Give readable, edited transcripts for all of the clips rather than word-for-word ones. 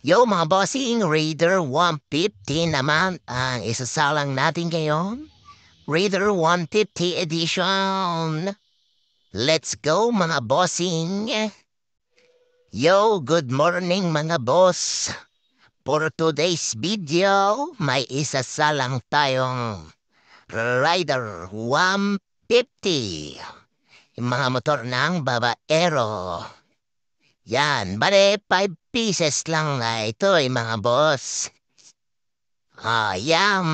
Yo mga bossing, Raider 150 naman ang isasalang natin ngayon. Raider 150 edition. Let's go mga bossing. Yo, good morning mga boss. For today's video, may isasalang tayong Raider 150. Yung mga motor ng babaero. Yan, bale 5 pieces lang na ito mga boss. Yan.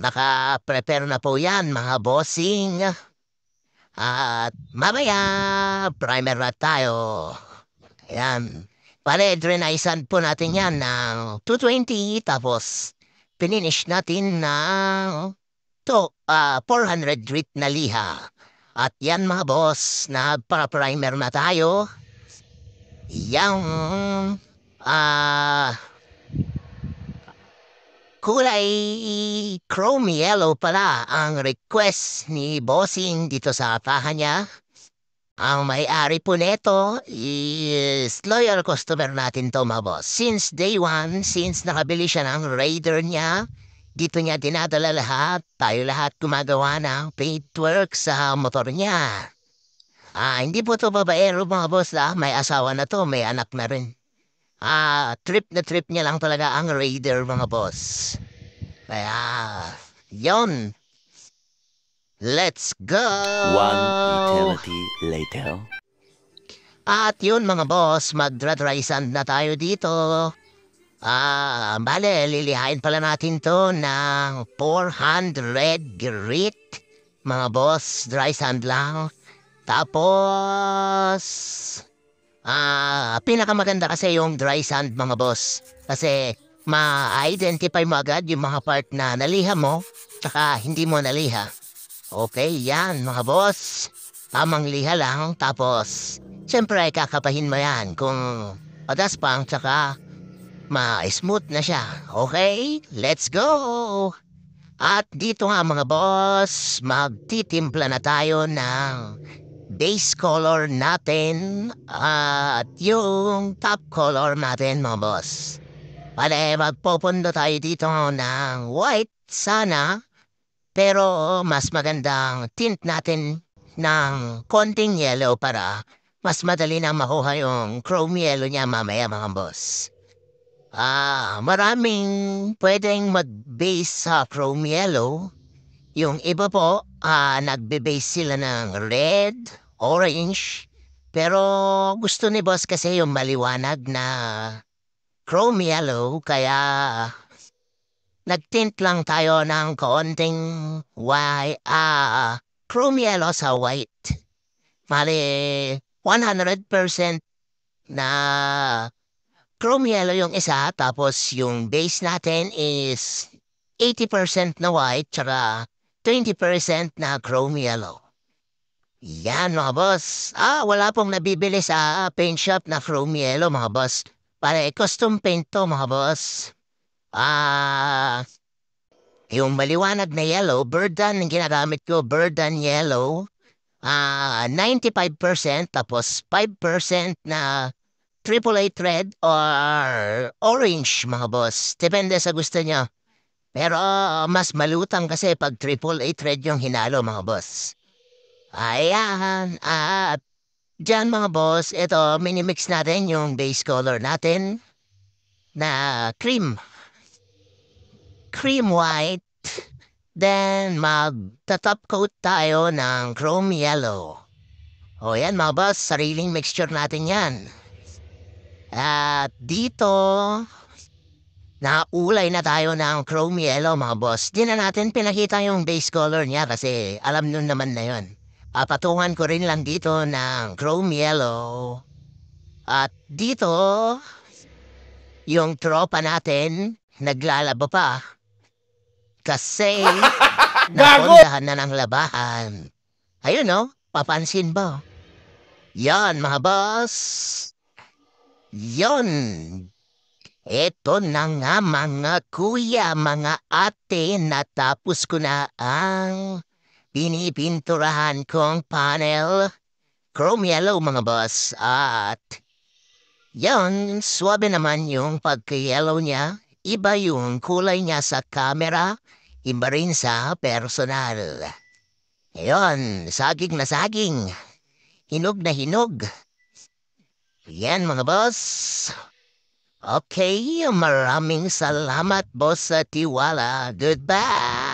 Naka-prepare na po yan, mga bossing. At mamaya, primer na tayo. Ayan. Bale, drenaisan po natin yan ng 220, tapos pininish natin ng 400 grit na liha. At yan mga boss, nagpa-primer na tayo. Yang, ah, kulay chrome yellow pala ang request ni Bossing dito sa atahan niya. Ang may-ari po neto is loyal customer natin to mga boss. Since day one, since nakabili siya ng Raider niya, dito niya dinadala lahat. Tayo lahat gumagawa ng paintwork sa motor niya. Hindi po to babaero mga boss may asawa na to, may anak na rin. Trip na trip niya lang talaga ang Raider mga boss. Kaya, yon. Let's go! One eternity later. At yun mga boss, magdra-dry sand na tayo dito. Bale, lilihain pala natin to ng 400 grit. Mga boss, dry sand lang. Tapos, pinakamaganda kasi yung dry sand mga boss. Kasi ma-identify mo agad yung mga part na naliha mo, tsaka hindi mo naliha. Okay, yan mga boss. Tamang liha lang, tapos siyempre kakapahin mo yan kung padas pang tsaka ma-smooth na siya. Okay, let's go! At dito nga mga boss, magtitimpla na tayo ng base color natin at yung top color natin mga boss. Bale, magpupundo tayo dito ng white sana, pero mas magandang tint natin ng konting yellow para mas madali na makuha yung chrome yellow niya mamaya mga boss. Maraming pwedeng mag-base sa chrome yellow. Yung iba po, nagbe-base sila ng red, orange. Pero gusto ni boss kasi yung maliwanag na chrome yellow, kaya nagtint lang tayo ng kaunting white, chrome yellow sa white. Mali, 100% na chrome yellow yung isa, tapos yung base natin is 80% na white, tsaka 20% na chrome yellow. Yan mga boss. Wala pong nabibili sa paint shop na chrome yellow mga boss. Para custom paint to mga boss. Yung maliwanag na yellow, Burdan ang ginagamit ko, Burdan yellow. 95% tapos 5% na AAA thread or orange mga boss. Depende sa gusto niya. Pero mas malutang kasi pag AAA thread yung hinalo mga boss. Ayan. At dyan mga boss, ito minimix natin yung base color natin na cream. Cream white. Then mag-top coat tayo ng chrome yellow. O yan mga boss, sariling mixture natin yan. At dito, naulay na tayo ng chrome yellow mga boss. Di na natin pinakita yung base color niya kasi alam nyo naman na yun. Patungan ko rin lang dito ng chrome yellow. At dito, yung tropa natin, naglalaba pa. Kasi, napundahan na ng labahan. Ayun no, papansin ba? Yan mga boss. Yon. Ito na nga mga kuya, mga ate, natapos ko na ang pinipinturahan kong panel. Chrome yellow mga boss. At Yan, swabe naman yung pagka-yellow niya. Iba yung kulay niya sa camera, iba rin sa personal. Ayun, saging na saging. Hinog na hinog. Yan mga boss. Okay, maraming salamat boss sa tiwala. Goodbye!